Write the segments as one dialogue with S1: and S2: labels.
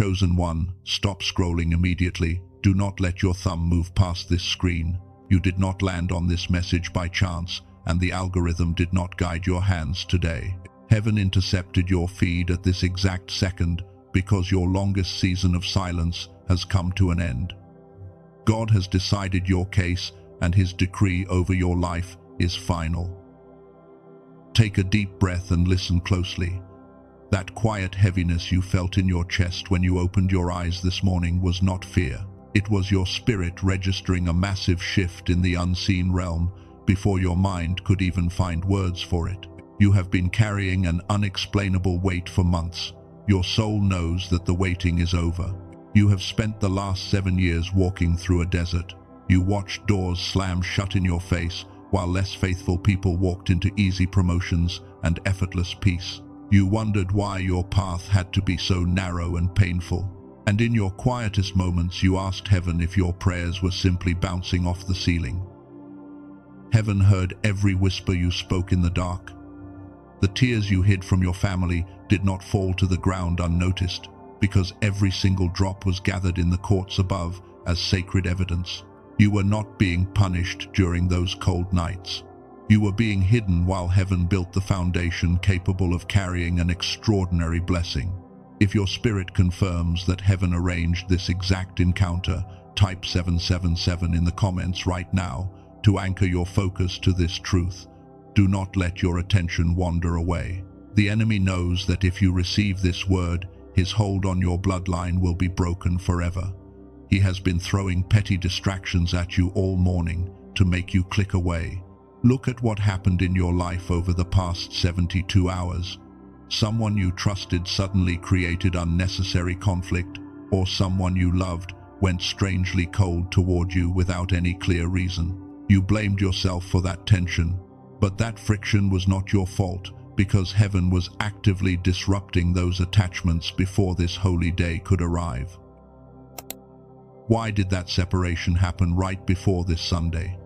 S1: chosen one, stop scrolling immediately. Do not let your thumb move past this screen. You did not land on this message by chance, and the algorithm did not guide your hands today. Heaven intercepted your feed at this exact second because your longest season of silence has come to an end. God has decided your case, and his decree over your life is final. Take a deep breath and listen closely. That quiet heaviness you felt in your chest when you opened your eyes this morning was not fear. It was your spirit registering a massive shift in the unseen realm before your mind could even find words for it. You have been carrying an unexplainable weight for months. Your soul knows that the waiting is over. You have spent the last 7 years walking through a desert. You watched doors slam shut in your face while less faithful people walked into easy promotions and effortless peace. You wondered why your path had to be so narrow and painful. And in your quietest moments, you asked heaven if your prayers were simply bouncing off the ceiling. Heaven heard every whisper you spoke in the dark. The tears you hid from your family did not fall to the ground unnoticed, because every single drop was gathered in the courts above as sacred evidence. You were not being punished during those cold nights. You were being hidden while heaven built the foundation capable of carrying an extraordinary blessing. If your spirit confirms that heaven arranged this exact encounter, type 777 in the comments right now to anchor your focus to this truth. Do not let your attention wander away. The enemy knows that if you receive this word, his hold on your bloodline will be broken forever. He has been throwing petty distractions at you all morning to make you click away. Look at what happened in your life over the past 72 hours. Someone you trusted suddenly created unnecessary conflict, or someone you loved went strangely cold toward you without any clear reason. You blamed yourself for that tension, but that friction was not your fault because heaven was actively disrupting those attachments before this holy day could arrive. Why did that separation happen right before this Sunday?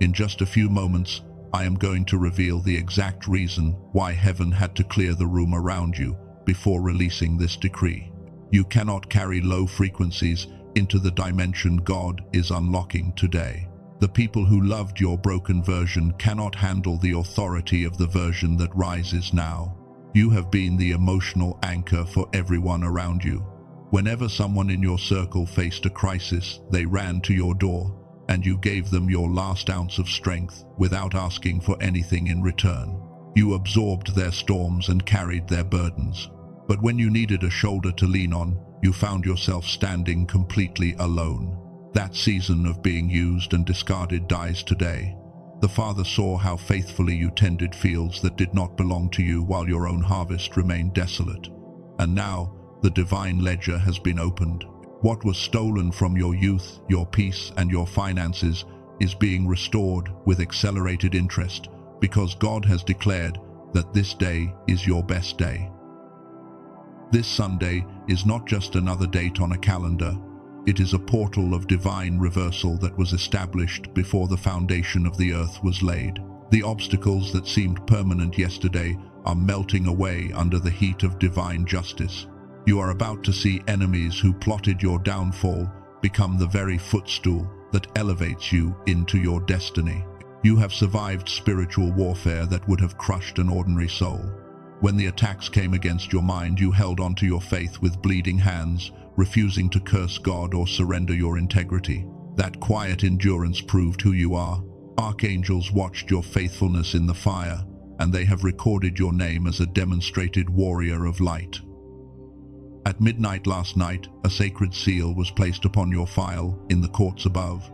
S1: In just a few moments, I am going to reveal the exact reason why heaven had to clear the room around you before releasing this decree. You cannot carry low frequencies into the dimension God is unlocking today. The people who loved your broken version cannot handle the authority of the version that rises now. You have been the emotional anchor for everyone around you. Whenever someone in your circle faced a crisis, they ran to your door, and you gave them your last ounce of strength without asking for anything in return. You absorbed their storms and carried their burdens. But when you needed a shoulder to lean on, you found yourself standing completely alone. That season of being used and discarded dies today. The Father saw how faithfully you tended fields that did not belong to you while your own harvest remained desolate. And now, the divine ledger has been opened. What was stolen from your youth, your peace, and your finances is being restored with accelerated interest because God has declared that this day is your best day. This Sunday is not just another date on a calendar. It is a portal of divine reversal that was established before the foundation of the earth was laid. The obstacles that seemed permanent yesterday are melting away under the heat of divine justice. You are about to see enemies who plotted your downfall become the very footstool that elevates you into your destiny. You have survived spiritual warfare that would have crushed an ordinary soul. When the attacks came against your mind, you held onto your faith with bleeding hands, refusing to curse God or surrender your integrity. That quiet endurance proved who you are. Archangels watched your faithfulness in the fire, and they have recorded your name as a demonstrated warrior of light. At midnight last night, a sacred seal was placed upon your file in the courts above.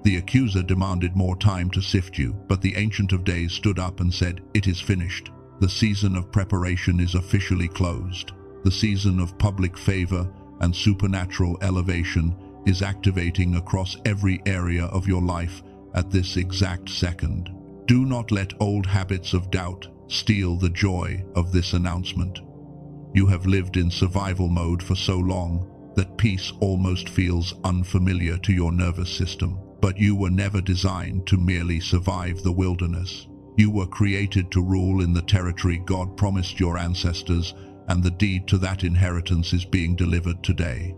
S1: The accuser demanded more time to sift you, but the Ancient of Days stood up and said, "It is finished. The season of preparation is officially closed. The season of public favor and supernatural elevation is activating across every area of your life at this exact second." Do not let old habits of doubt steal the joy of this announcement. You have lived in survival mode for so long that peace almost feels unfamiliar to your nervous system. But you were never designed to merely survive the wilderness. You were created to rule in the territory God promised your ancestors and the deed to that inheritance is being delivered today.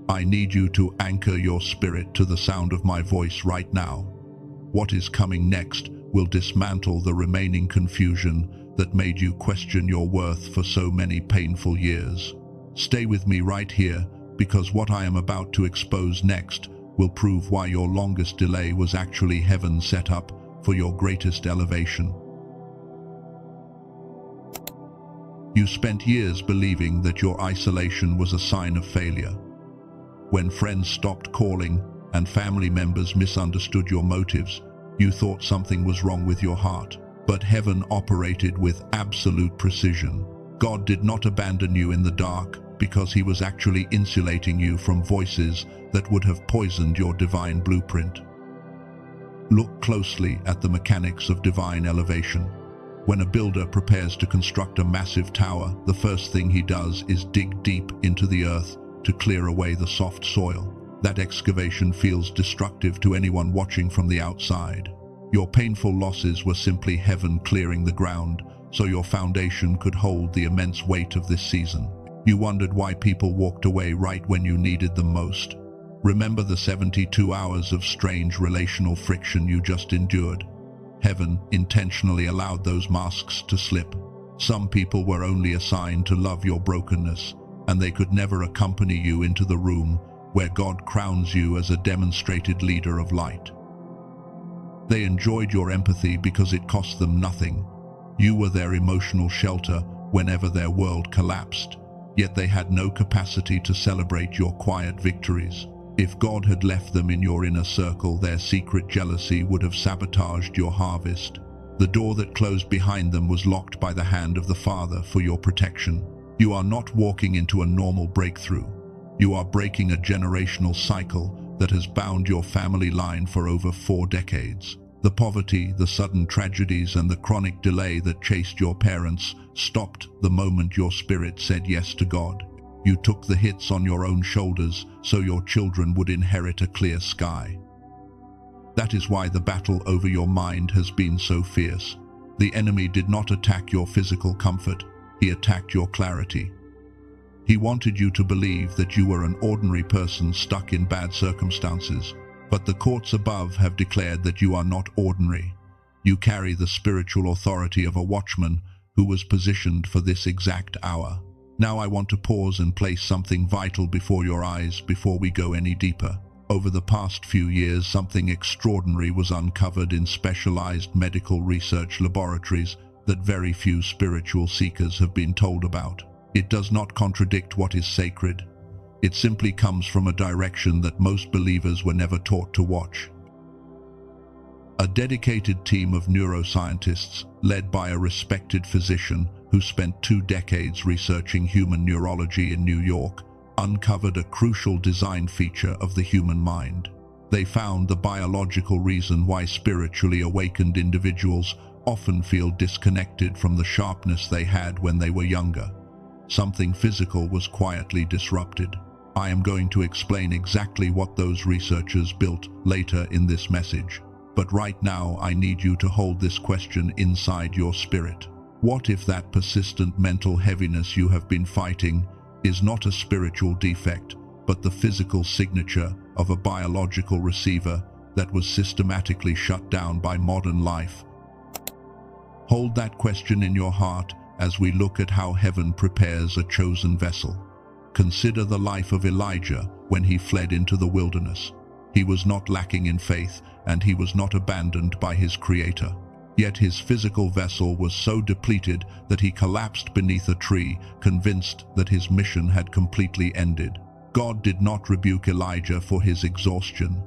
S1: I need you to anchor your spirit to the sound of my voice right now. What is coming next will dismantle the remaining confusion that made you question your worth for so many painful years. Stay with me right here, because what I am about to expose next will prove why your longest delay was actually heaven set up for your greatest elevation. You spent years believing that your isolation was a sign of failure. When friends stopped calling and family members misunderstood your motives, you thought something was wrong with your heart. But heaven operated with absolute precision. God did not abandon you in the dark because he was actually insulating you from voices that would have poisoned your divine blueprint. Look closely at the mechanics of divine elevation. When a builder prepares to construct a massive tower, the first thing he does is dig deep into the earth to clear away the soft soil. That excavation feels destructive to anyone watching from the outside. Your painful losses were simply heaven clearing the ground so your foundation could hold the immense weight of this season. You wondered why people walked away right when you needed them most. Remember the 72 hours of strange relational friction you just endured? Heaven intentionally allowed those masks to slip. Some people were only assigned to love your brokenness, and they could never accompany you into the room where God crowns you as a demonstrated leader of light. They enjoyed your empathy because it cost them nothing. You were their emotional shelter whenever their world collapsed, yet they had no capacity to celebrate your quiet victories. If God had left them in your inner circle, their secret jealousy would have sabotaged your harvest. The door that closed behind them was locked by the hand of the Father for your protection. You are not walking into a normal breakthrough. You are breaking a generational cycle that has bound your family line for over 4 decades. The poverty, the sudden tragedies, and the chronic delay that chased your parents stopped the moment your spirit said yes to God. You took the hits on your own shoulders so your children would inherit a clear sky. That is why the battle over your mind has been so fierce. The enemy did not attack your physical comfort, he attacked your clarity. He wanted you to believe that you were an ordinary person stuck in bad circumstances, but the courts above have declared that you are not ordinary. You carry the spiritual authority of a watchman who was positioned for this exact hour. Now I want to pause and place something vital before your eyes before we go any deeper. Over the past few years, something extraordinary was uncovered in specialized medical research laboratories that very few spiritual seekers have been told about. It does not contradict what is sacred. It simply comes from a direction that most believers were never taught to watch. A dedicated team of neuroscientists, led by a respected physician who spent 2 decades researching human neurology in New York, uncovered a crucial design feature of the human mind. They found the biological reason why spiritually awakened individuals often feel disconnected from the sharpness they had when they were younger. Something physical was quietly disrupted. I am going to explain exactly what those researchers built later in this message. But right now, I need you to hold this question inside your spirit. What if that persistent mental heaviness you have been fighting is not a spiritual defect, but the physical signature of a biological receiver that was systematically shut down by modern life? Hold that question in your heart as we look at how heaven prepares a chosen vessel. Consider the life of Elijah when he fled into the wilderness. He was not lacking in faith, and he was not abandoned by his Creator. Yet his physical vessel was so depleted that he collapsed beneath a tree, convinced that his mission had completely ended. God did not rebuke Elijah for his exhaustion.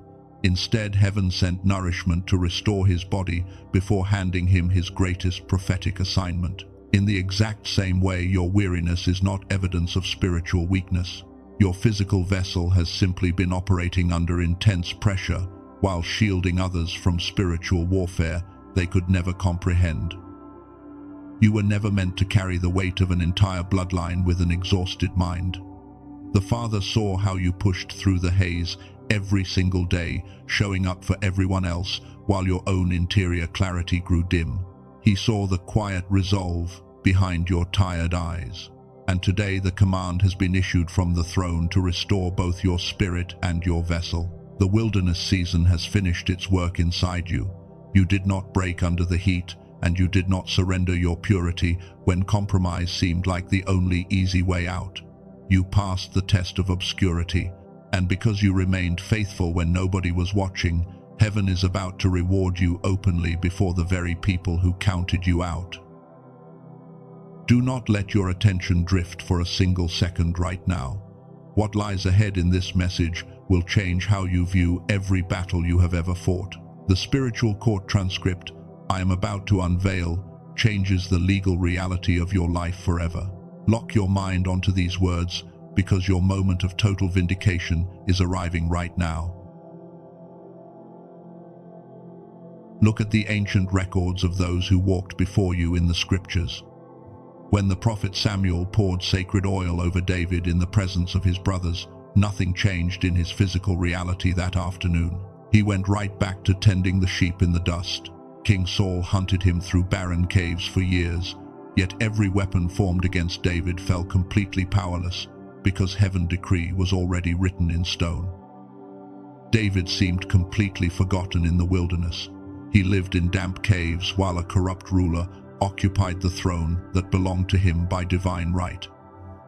S1: Instead, heaven sent nourishment to restore his body before handing him his greatest prophetic assignment. In the exact same way, your weariness is not evidence of spiritual weakness. Your physical vessel has simply been operating under intense pressure while shielding others from spiritual warfare they could never comprehend. You were never meant to carry the weight of an entire bloodline with an exhausted mind. The Father saw how you pushed through the haze every single day, showing up for everyone else while your own interior clarity grew dim. He saw the quiet resolve, behind your tired eyes. And today the command has been issued from the throne to restore both your spirit and your vessel. The wilderness season has finished its work inside you. You did not break under the heat, and you did not surrender your purity when compromise seemed like the only easy way out. You passed the test of obscurity, and because you remained faithful when nobody was watching, heaven is about to reward you openly before the very people who counted you out. Do not let your attention drift for a single second right now. What lies ahead in this message will change how you view every battle you have ever fought. The spiritual court transcript I am about to unveil changes the legal reality of your life forever. Lock your mind onto these words, because your moment of total vindication is arriving right now. Look at the ancient records of those who walked before you in the scriptures. When the prophet Samuel poured sacred oil over David in the presence of his brothers, nothing changed in his physical reality that afternoon. He went right back to tending the sheep in the dust. King Saul hunted him through barren caves for years, yet every weapon formed against David fell completely powerless, because heaven's decree was already written in stone. David seemed completely forgotten in the wilderness. He lived in damp caves while a corrupt ruler occupied the throne that belonged to him by divine right.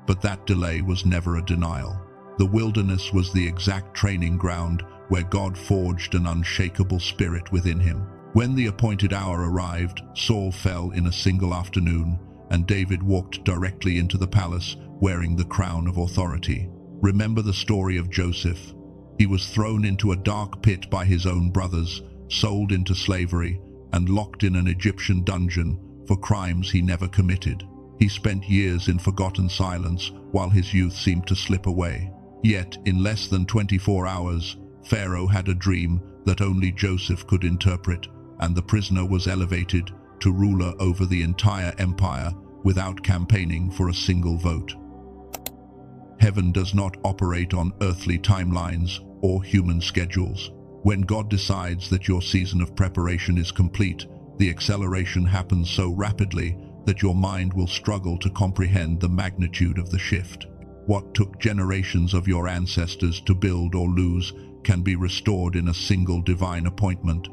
S1: But that delay was never a denial. The wilderness was the exact training ground where God forged an unshakable spirit within him. When the appointed hour arrived, Saul fell in a single afternoon, and David walked directly into the palace wearing the crown of authority. Remember the story of Joseph. He was thrown into a dark pit by his own brothers, sold into slavery, and locked in an Egyptian dungeon for crimes he never committed. He spent years in forgotten silence while his youth seemed to slip away. Yet, in less than 24 hours, Pharaoh had a dream that only Joseph could interpret, and the prisoner was elevated to ruler over the entire empire without campaigning for a single vote. Heaven does not operate on earthly timelines or human schedules. When God decides that your season of preparation is complete, the acceleration happens so rapidly that your mind will struggle to comprehend the magnitude of the shift. What took generations of your ancestors to build or lose can be restored in a single divine appointment.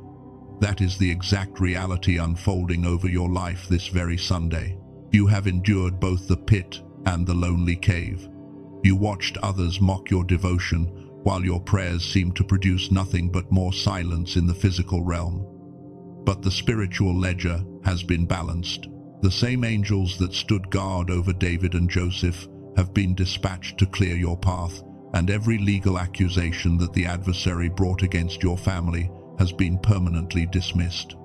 S1: That is the exact reality unfolding over your life this very Sunday. You have endured both the pit and the lonely cave. You watched others mock your devotion, while your prayers seemed to produce nothing but more silence in the physical realm. But the spiritual ledger has been balanced. The same angels that stood guard over David and Joseph have been dispatched to clear your path, and every legal accusation that the adversary brought against your family has been permanently dismissed.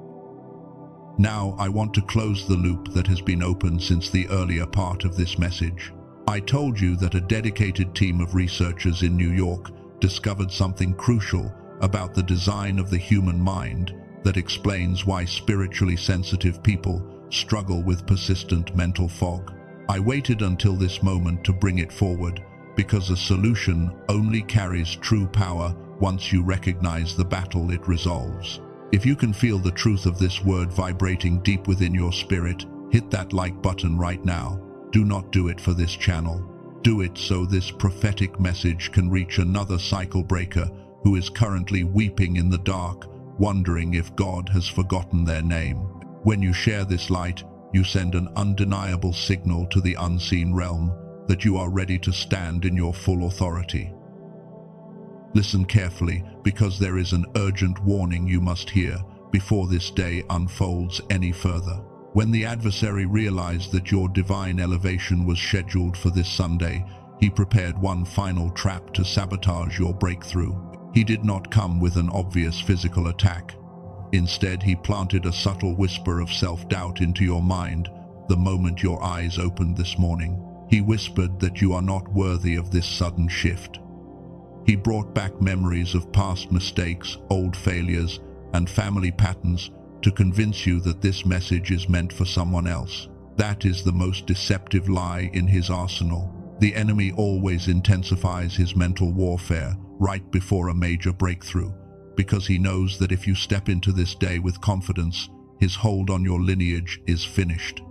S1: Now I want to close the loop that has been opened since the earlier part of this message. I told you that a dedicated team of researchers in New York discovered something crucial about the design of the human mind that explains why spiritually sensitive people struggle with persistent mental fog. I waited until this moment to bring it forward, because a solution only carries true power once you recognize the battle it resolves. If you can feel the truth of this word vibrating deep within your spirit, hit that like button right now. Do not do it for this channel. Do it so this prophetic message can reach another cycle breaker who is currently weeping in the dark, wondering if God has forgotten their name. When you share this light, you send an undeniable signal to the unseen realm that you are ready to stand in your full authority. Listen carefully, because there is an urgent warning you must hear before this day unfolds any further. When the adversary realized that your divine elevation was scheduled for this Sunday, he prepared one final trap to sabotage your breakthrough. He did not come with an obvious physical attack. Instead, he planted a subtle whisper of self-doubt into your mind the moment your eyes opened this morning. He whispered that you are not worthy of this sudden shift. He brought back memories of past mistakes, old failures, and family patterns to convince you that this message is meant for someone else. That is the most deceptive lie in his arsenal. The enemy always intensifies his mental warfare right before a major breakthrough, because he knows that if you step into this day with confidence, his hold on your lineage is finished.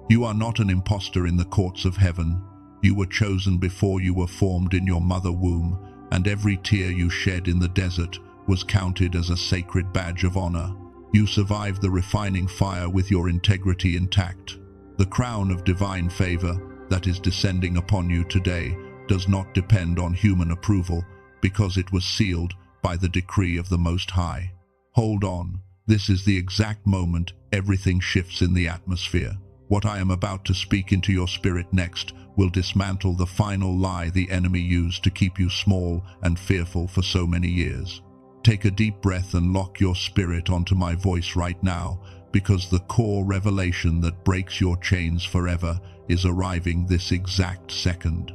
S1: You are not an imposter in the courts of heaven. You were chosen before you were formed in your mother womb, and every tear you shed in the desert was counted as a sacred badge of honor. You survived the refining fire with your integrity intact. The crown of divine favor that is descending upon you today does not depend on human approval, because it was sealed by the decree of the Most High. Hold on, this is the exact moment everything shifts in the atmosphere. What I am about to speak into your spirit next will dismantle the final lie the enemy used to keep you small and fearful for so many years. Take a deep breath and lock your spirit onto my voice right now, because the core revelation that breaks your chains forever is arriving this exact second.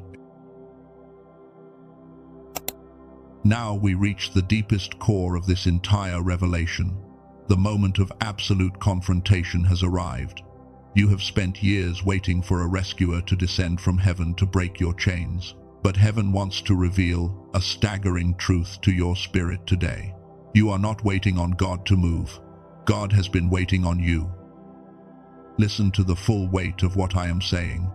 S1: Now we reach the deepest core of this entire revelation. The moment of absolute confrontation has arrived. You have spent years waiting for a rescuer to descend from heaven to break your chains. But heaven wants to reveal a staggering truth to your spirit today. You are not waiting on God to move. God has been waiting on you. Listen to the full weight of what I am saying.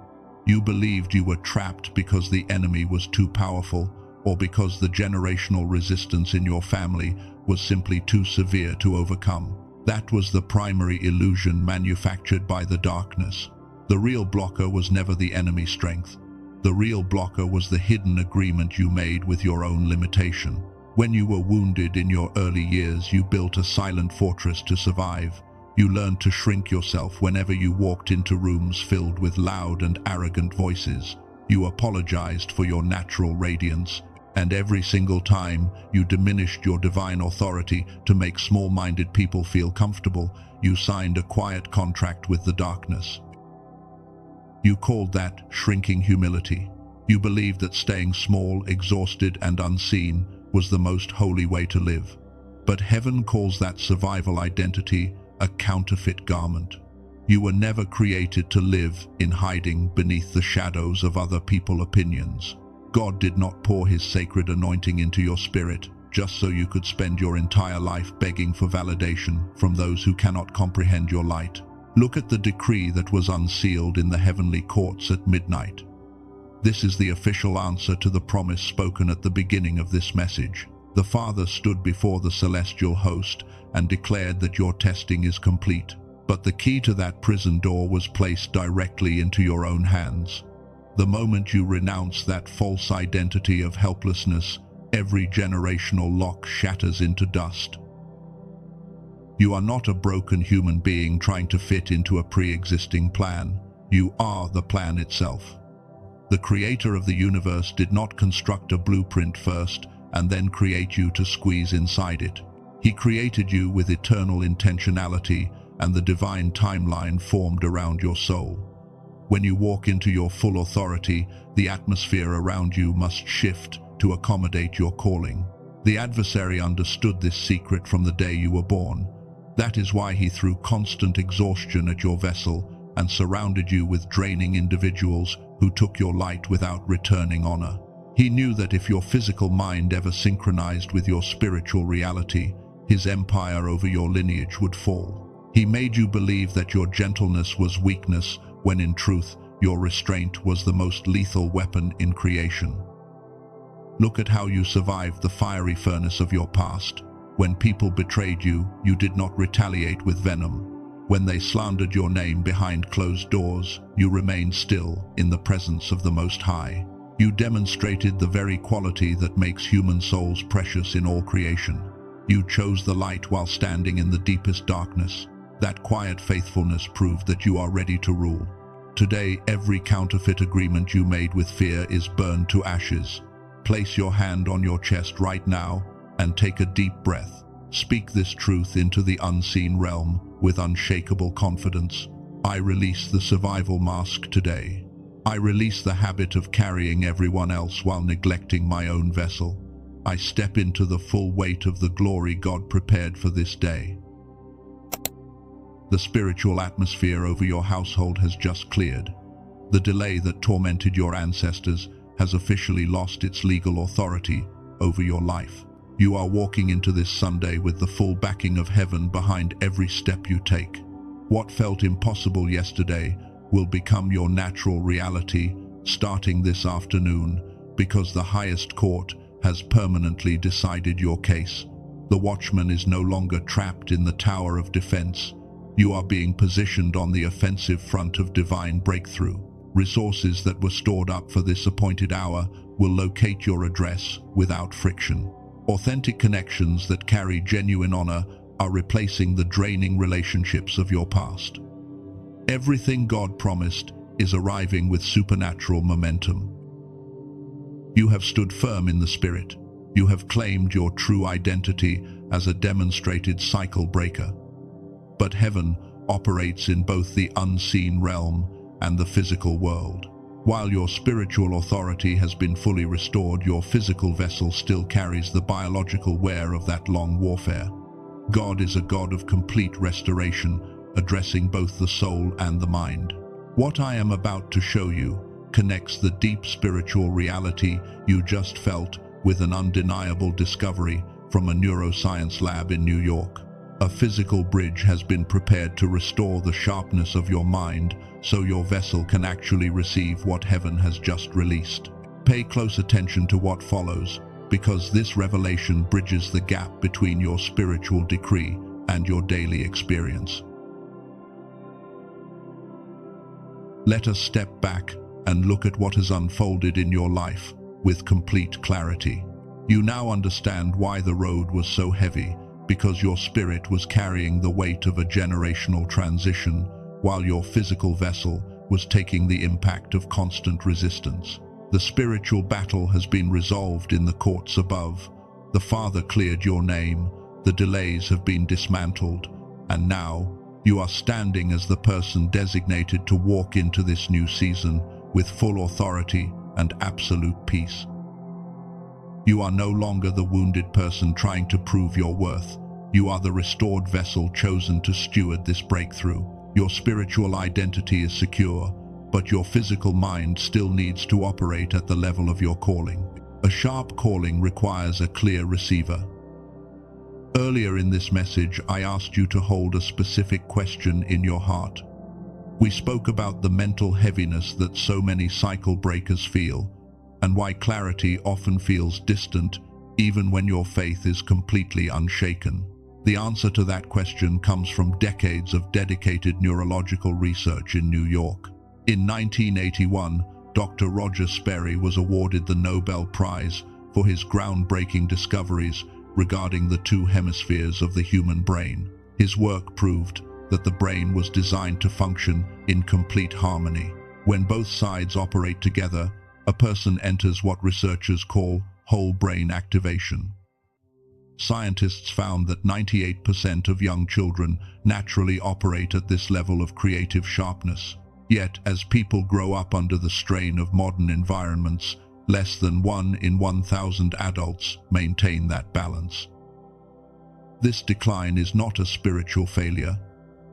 S1: You believed you were trapped because the enemy was too powerful, or because the generational resistance in your family was simply too severe to overcome. That was the primary illusion manufactured by the darkness. The real blocker was never the enemy's strength. The real blocker was the hidden agreement you made with your own limitation. When you were wounded in your early years, you built a silent fortress to survive. You learned to shrink yourself whenever you walked into rooms filled with loud and arrogant voices. You apologized for your natural radiance, and every single time you diminished your divine authority to make small-minded people feel comfortable, you signed a quiet contract with the darkness. You called that shrinking humility. You believed that staying small, exhausted, and unseen was the most holy way to live. But heaven calls that survival identity a counterfeit garment. You were never created to live in hiding beneath the shadows of other people's opinions. God did not pour his sacred anointing into your spirit just so you could spend your entire life begging for validation from those who cannot comprehend your light. Look at the decree that was unsealed in the heavenly courts at midnight. This is the official answer to the promise spoken at the beginning of this message. The Father stood before the celestial host and declared that your testing is complete. But the key to that prison door was placed directly into your own hands. The moment you renounce that false identity of helplessness, every generational lock shatters into dust. You are not a broken human being trying to fit into a pre-existing plan. You are the plan itself. The creator of the universe did not construct a blueprint first and then create you to squeeze inside it. He created you with eternal intentionality, and the divine timeline formed around your soul. When you walk into your full authority, the atmosphere around you must shift to accommodate your calling. The adversary understood this secret from the day you were born. That is why he threw constant exhaustion at your vessel and surrounded you with draining individuals who took your light without returning honor. He knew that if your physical mind ever synchronized with your spiritual reality, his empire over your lineage would fall. He made you believe that your gentleness was weakness, when in truth, your restraint was the most lethal weapon in creation. Look at how you survived the fiery furnace of your past. When people betrayed you, you did not retaliate with venom. When they slandered your name behind closed doors, you remained still in the presence of the Most High. You demonstrated the very quality that makes human souls precious in all creation. You chose the light while standing in the deepest darkness. That quiet faithfulness proved that you are ready to rule. Today, every counterfeit agreement you made with fear is burned to ashes. Place your hand on your chest right now and take a deep breath. Speak this truth into the unseen realm with unshakable confidence. I release the survival mask today. I release the habit of carrying everyone else while neglecting my own vessel. I step into the full weight of the glory God prepared for this day. The spiritual atmosphere over your household has just cleared. The delay that tormented your ancestors has officially lost its legal authority over your life. You are walking into this Sunday with the full backing of heaven behind every step you take. What felt impossible yesterday will become your natural reality starting this afternoon, because the highest court has permanently decided your case. The watchman is no longer trapped in the tower of defense. You are being positioned on the offensive front of divine breakthrough. Resources that were stored up for this appointed hour will locate your address without friction. Authentic connections that carry genuine honor are replacing the draining relationships of your past. Everything God promised is arriving with supernatural momentum. You have stood firm in the Spirit. You have claimed your true identity as a demonstrated cycle breaker. But heaven operates in both the unseen realm and the physical world. While your spiritual authority has been fully restored, your physical vessel still carries the biological wear of that long warfare. God is a God of complete restoration, addressing both the soul and the mind. What I am about to show you connects the deep spiritual reality you just felt with an undeniable discovery from a neuroscience lab in New York. A physical bridge has been prepared to restore the sharpness of your mind so your vessel can actually receive what heaven has just released. Pay close attention to what follows, because this revelation bridges the gap between your spiritual decree and your daily experience. Let us step back and look at what has unfolded in your life with complete clarity. You now understand why the road was so heavy, because your spirit was carrying the weight of a generational transition, while your physical vessel was taking the impact of constant resistance. The spiritual battle has been resolved in the courts above. The Father cleared your name, the delays have been dismantled, and now you are standing as the person designated to walk into this new season with full authority and absolute peace. You are no longer the wounded person trying to prove your worth. You are the restored vessel chosen to steward this breakthrough. Your spiritual identity is secure, but your physical mind still needs to operate at the level of your calling. A sharp calling requires a clear receiver. Earlier in this message, I asked you to hold a specific question in your heart. We spoke about the mental heaviness that so many cycle breakers feel, and why clarity often feels distant even when your faith is completely unshaken. The answer to that question comes from decades of dedicated neurological research in New York. In 1981, Dr. Roger Sperry was awarded the Nobel Prize for his groundbreaking discoveries regarding the two hemispheres of the human brain. His work proved that the brain was designed to function in complete harmony. When both sides operate together, a person enters what researchers call whole brain activation. Scientists found that 98% of young children naturally operate at this level of creative sharpness. Yet, as people grow up under the strain of modern environments, less than 1 in 1,000 adults maintain that balance. This decline is not a spiritual failure.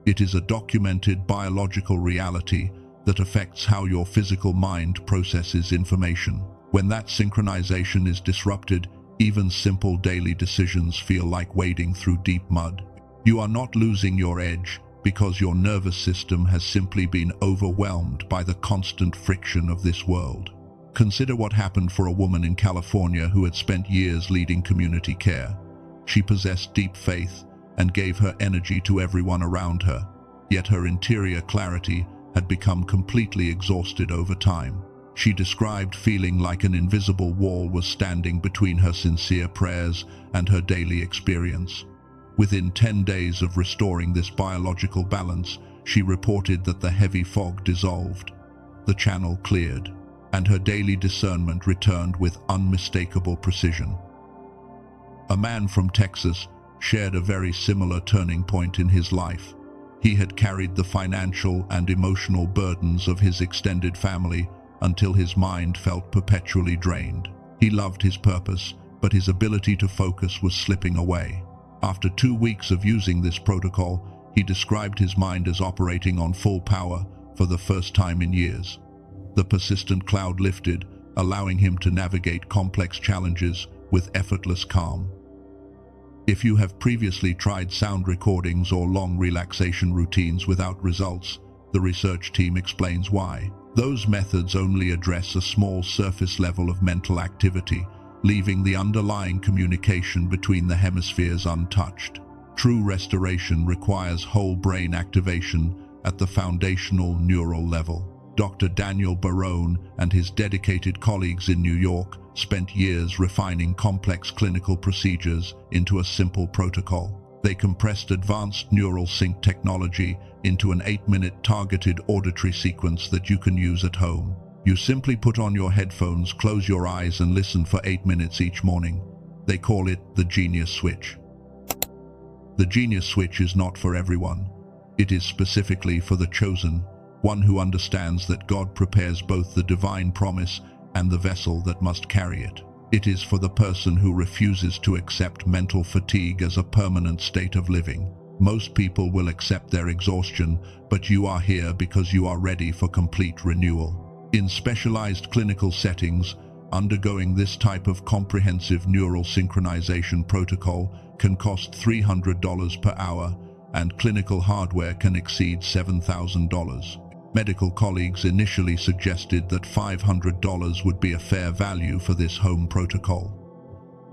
S1: It is a documented biological reality that affects how your physical mind processes information. When that synchronization is disrupted, even simple daily decisions feel like wading through deep mud. You are not losing your edge because your nervous system has simply been overwhelmed by the constant friction of this world. Consider what happened for a woman in California who had spent years leading community care. She possessed deep faith and gave her energy to everyone around her, yet her interior clarity had become completely exhausted over time. She described feeling like an invisible wall was standing between her sincere prayers and her daily experience. Within 10 days of restoring this biological balance, she reported that the heavy fog dissolved, the channel cleared, and her daily discernment returned with unmistakable precision. A man from Texas shared a very similar turning point in his life. He had carried the financial and emotional burdens of his extended family until his mind felt perpetually drained. He loved his purpose, but his ability to focus was slipping away. After 2 weeks of using this protocol, he described his mind as operating on full power for the first time in years. The persistent cloud lifted, allowing him to navigate complex challenges with effortless calm. If you have previously tried sound recordings or long relaxation routines without results, The research team explains why. Those methods only address a small surface level of mental activity, leaving the underlying communication between the hemispheres untouched. True restoration requires whole brain activation at the foundational neural level. Dr. Daniel Barone and his dedicated colleagues in New York spent years refining complex clinical procedures into a simple protocol. They compressed advanced neural sync technology into an 8-minute targeted auditory sequence that you can use at home. You simply put on your headphones, close your eyes, and listen for 8 minutes each morning. They call it the Genius Switch. The Genius Switch is not for everyone. It is specifically for the chosen, one who understands that God prepares both the divine promise and the vessel that must carry it. It is for the person who refuses to accept mental fatigue as a permanent state of living. Most people will accept their exhaustion, but you are here because you are ready for complete renewal. In specialized clinical settings, undergoing this type of comprehensive neural synchronization protocol can cost $300 per hour, and clinical hardware can exceed $7,000. Medical colleagues initially suggested that $500 would be a fair value for this home protocol.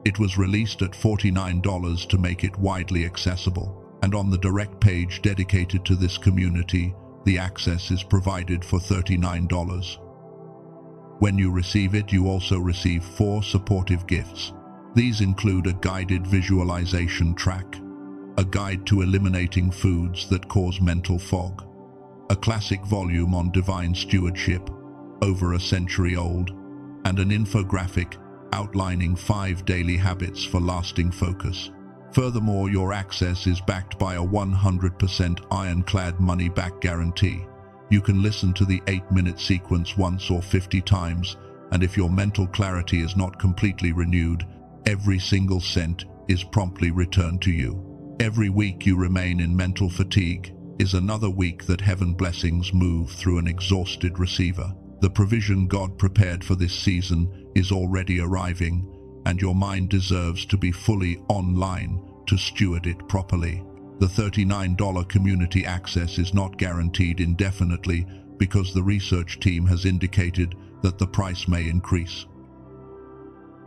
S1: It was released at $49 to make it widely accessible, and on the direct page dedicated to this community, the access is provided for $39. When you receive it, you also receive 4 supportive gifts. These include a guided visualization track, a guide to eliminating foods that cause mental fog, a classic volume on divine stewardship, over a century old, and an infographic outlining 5 daily habits for lasting focus. Furthermore, your access is backed by a 100% ironclad money-back guarantee. You can listen to the 8-minute sequence once or 50 times, and if your mental clarity is not completely renewed, every single cent is promptly returned to you. Every week you remain in mental fatigue is another week that heaven blessings move through an exhausted receiver. The provision God prepared for this season is already arriving, and your mind deserves to be fully online to steward it properly. The $39 community access is not guaranteed indefinitely because the research team has indicated that the price may increase.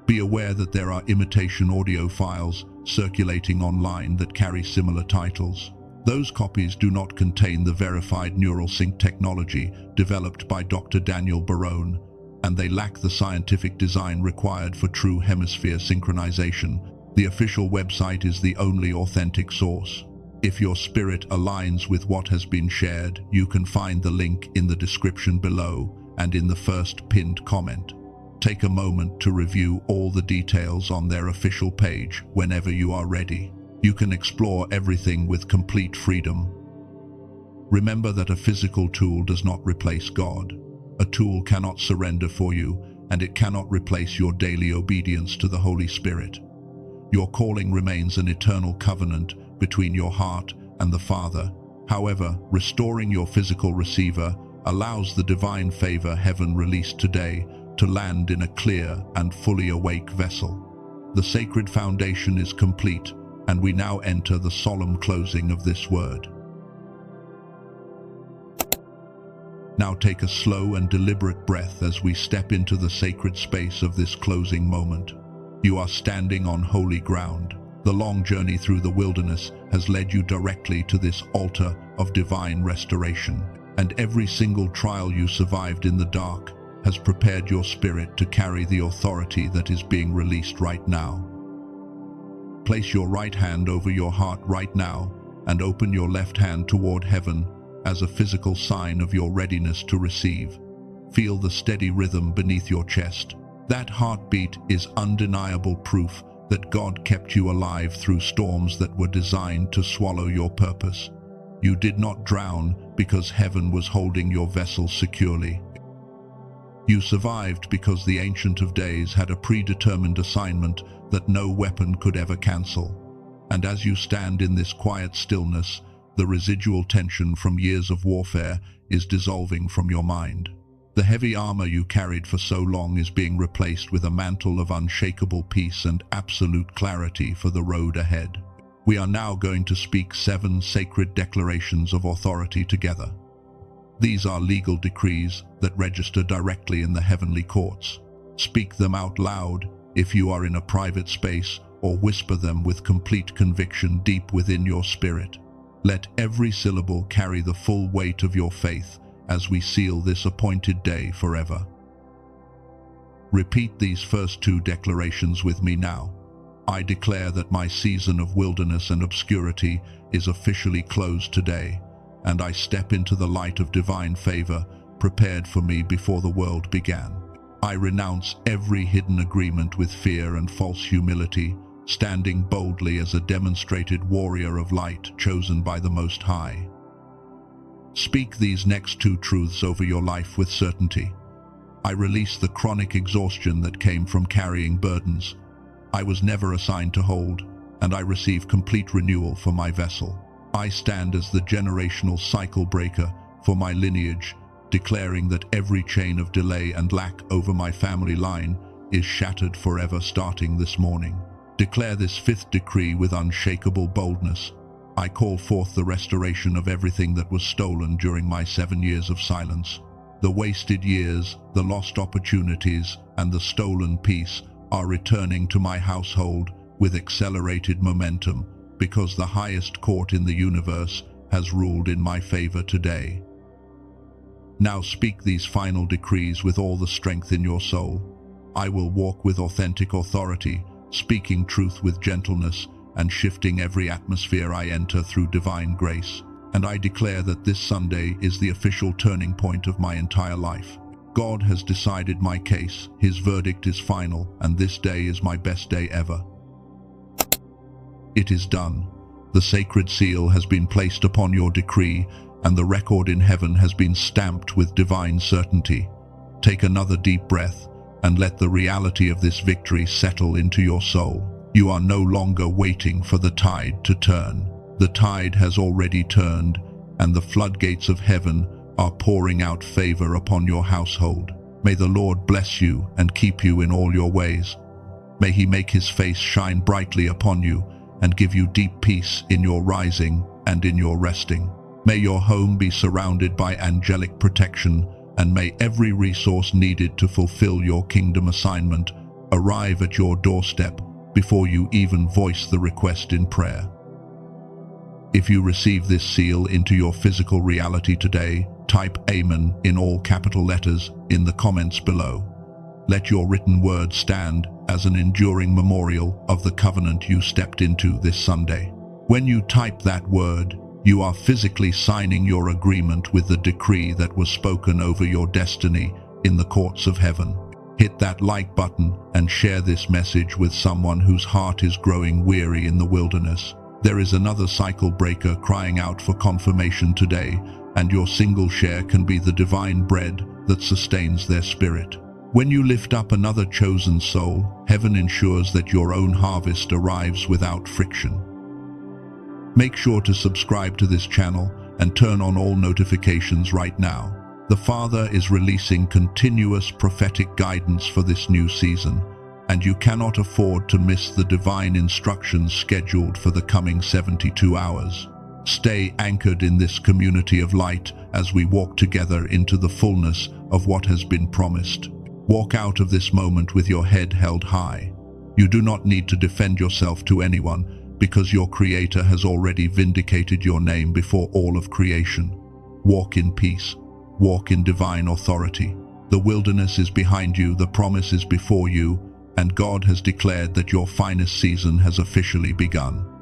S1: Be aware that there are imitation audio files circulating online that carry similar titles. Those copies do not contain the verified neural sync technology developed by Dr. Daniel Barone, and they lack the scientific design required for true hemisphere synchronization. The official website is the only authentic source. If your spirit aligns with what has been shared, you can find the link in the description below and in the first pinned comment. Take a moment to review all the details on their official page whenever you are ready. You can explore everything with complete freedom. Remember that a physical tool does not replace God. A tool cannot surrender for you, and it cannot replace your daily obedience to the Holy Spirit. Your calling remains an eternal covenant between your heart and the Father. However, restoring your physical receiver allows the divine favor heaven released today to land in a clear and fully awake vessel. The sacred foundation is complete, and we now enter the solemn closing of this word. Now take a slow and deliberate breath as we step into the sacred space of this closing moment. You are standing on holy ground. The long journey through the wilderness has led you directly to this altar of divine restoration, and every single trial you survived in the dark has prepared your spirit to carry the authority that is being released right now. Place your right hand over your heart right now and open your left hand toward heaven as a physical sign of your readiness to receive. Feel the steady rhythm beneath your chest. That heartbeat is undeniable proof that God kept you alive through storms that were designed to swallow your purpose. You did not drown because heaven was holding your vessel securely. You survived because the Ancient of Days had a predetermined assignment that no weapon could ever cancel. And as you stand in this quiet stillness, the residual tension from years of warfare is dissolving from your mind. The heavy armor you carried for so long is being replaced with a mantle of unshakable peace and absolute clarity for the road ahead. We are now going to speak 7 sacred declarations of authority together. These are legal decrees that register directly in the heavenly courts. Speak them out loud if you are in a private space, or whisper them with complete conviction deep within your spirit. Let every syllable carry the full weight of your faith as we seal this appointed day forever. Repeat these first two declarations with me now. I declare that my season of wilderness and obscurity is officially closed today, and I step into the light of divine favor prepared for me before the world began. I renounce every hidden agreement with fear and false humility, standing boldly as a demonstrated warrior of light chosen by the Most High. Speak these next two truths over your life with certainty. I release the chronic exhaustion that came from carrying burdens I was never assigned to hold, and I receive complete renewal for my vessel. I stand as the generational cycle breaker for my lineage, declaring that every chain of delay and lack over my family line is shattered forever starting this morning. Declare this fifth decree with unshakable boldness. I call forth the restoration of everything that was stolen during my 7 years of silence. The wasted years, the lost opportunities, and the stolen peace are returning to my household with accelerated momentum, because the highest court in the universe has ruled in my favor today. Now speak these final decrees with all the strength in your soul. I will walk with authentic authority, speaking truth with gentleness, and shifting every atmosphere I enter through divine grace. And I declare that this Sunday is the official turning point of my entire life. God has decided my case, His verdict is final, and this day is my best day ever. It is done. The sacred seal has been placed upon your decree, and the record in heaven has been stamped with divine certainty. Take another deep breath, and let the reality of this victory settle into your soul. You are no longer waiting for the tide to turn. The tide has already turned, and the floodgates of heaven are pouring out favor upon your household. May the Lord bless you and keep you in all your ways. May He make His face shine brightly upon you and give you deep peace in your rising and in your resting. May your home be surrounded by angelic protection, and may every resource needed to fulfill your kingdom assignment arrive at your doorstep before you even voice the request in prayer. If you receive this seal into your physical reality today, type Amen in all capital letters in the comments below. Let your written word stand as an enduring memorial of the covenant you stepped into this Sunday. When you type that word, you are physically signing your agreement with the decree that was spoken over your destiny in the courts of heaven. Hit that like button and share this message with someone whose heart is growing weary in the wilderness. There is another cycle breaker crying out for confirmation today, and your single share can be the divine bread that sustains their spirit. When you lift up another chosen soul, heaven ensures that your own harvest arrives without friction. Make sure to subscribe to this channel and turn on all notifications right now. The Father is releasing continuous prophetic guidance for this new season, and you cannot afford to miss the divine instructions scheduled for the coming 72 hours. Stay anchored in this community of light as we walk together into the fullness of what has been promised. Walk out of this moment with your head held high. You do not need to defend yourself to anyone, because your Creator has already vindicated your name before all of creation. Walk in peace. Walk in divine authority. The wilderness is behind you, the promise is before you, and God has declared that your finest season has officially begun.